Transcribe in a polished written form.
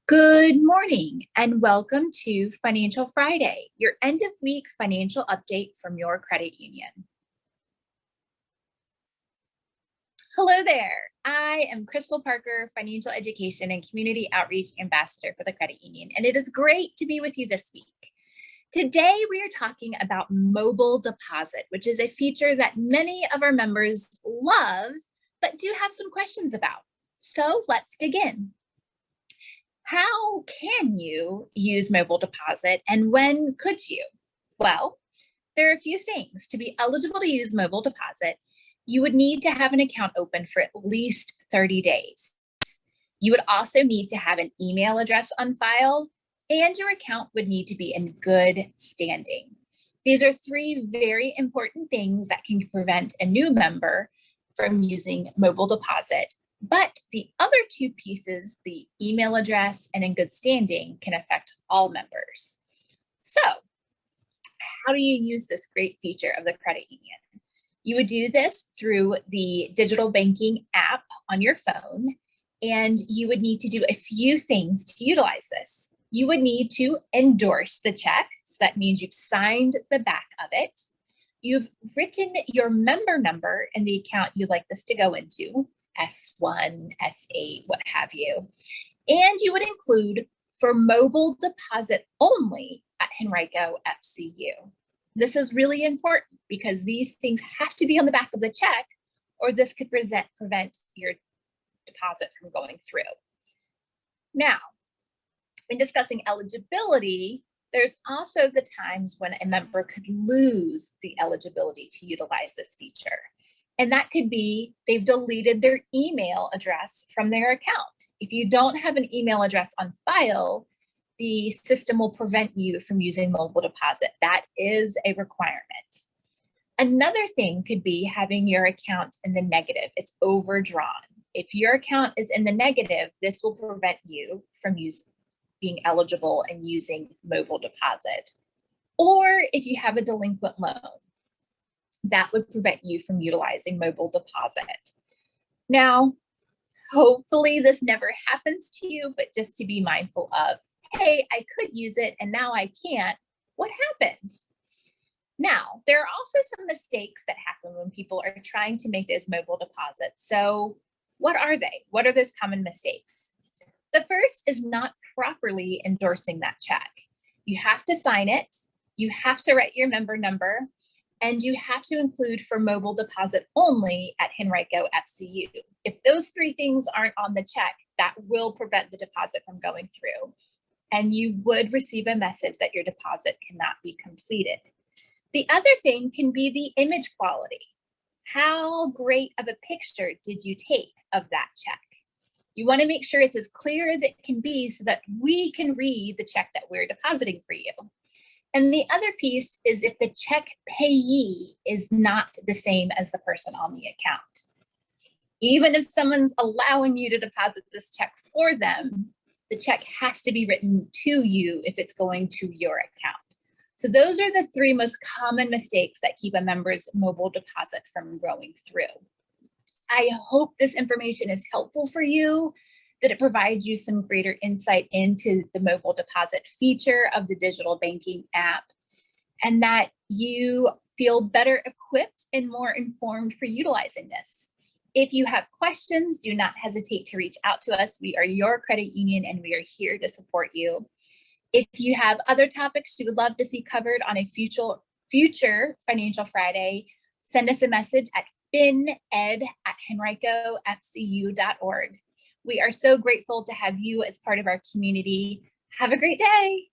Good morning and welcome to Financial Friday, your end of week financial update from your credit union. Hello there. I am Crystal Parker, Financial Education and Community Outreach Ambassador for the credit union, and it is great to be with you this week. Today, we are talking about mobile deposit, which is a feature that many of our members love, but do have some questions about. So let's dig in. How can you use mobile deposit and when could you? Well, there are a few things. To be eligible to use mobile deposit, you would need to have an account open for at least 30 days. You would also need to have an email address on file, and your account would need to be in good standing. These are three very important things that can prevent a new member from using mobile deposit. But the other two pieces, the email address and in good standing, can affect all members. So, how do you use this great feature of the credit union? You would do this through the digital banking app on your phone, and you would need to do a few things to utilize this. You would need to endorse the check, so that means you've signed the back of it. You've written your member number in the account you'd like this to go into, S1, S8, what have you. And you would include for mobile deposit only at Henrico FCU. This is really important because these things have to be on the back of the check, or this could prevent your deposit from going through. Now, in discussing eligibility, there's also the times when a member could lose the eligibility to utilize this feature. And that could be they've deleted their email address from their account. If you don't have an email address on file, the system will prevent you from using mobile deposit. That is a requirement. Another thing could be having your account in the negative. It's overdrawn. If your account is in the negative, this will prevent you from being eligible and using mobile deposit. Or if you have a delinquent loan, that would prevent you from utilizing mobile deposit. Now, hopefully this never happens to you, but just to be mindful of, hey, I could use it and now I can't. What happened? Now, there are also some mistakes that happen when people are trying to make those mobile deposits. So what are they? What are those common mistakes? The first is not properly endorsing that check. You have to sign it. You have to write your member number. And you have to include for mobile deposit only at Henrico FCU. If those three things aren't on the check, that will prevent the deposit from going through. And you would receive a message that your deposit cannot be completed. The other thing can be the image quality. How great of a picture did you take of that check? You want to make sure it's as clear as it can be so that we can read the check that we're depositing for you. And the other piece is if the check payee is not the same as the person on the account. Even if someone's allowing you to deposit this check for them, the check has to be written to you if it's going to your account. So those are the three most common mistakes that keep a member's mobile deposit from going through. I hope this information is helpful for you, that it provides you some greater insight into the mobile deposit feature of the digital banking app, and that you feel better equipped and more informed for utilizing this. If you have questions, do not hesitate to reach out to us. We are your credit union and we are here to support you. If you have other topics you would love to see covered on a future Financial Friday, send us a message at fined@henricofcu.org. We are so grateful to have you as part of our community. Have a great day.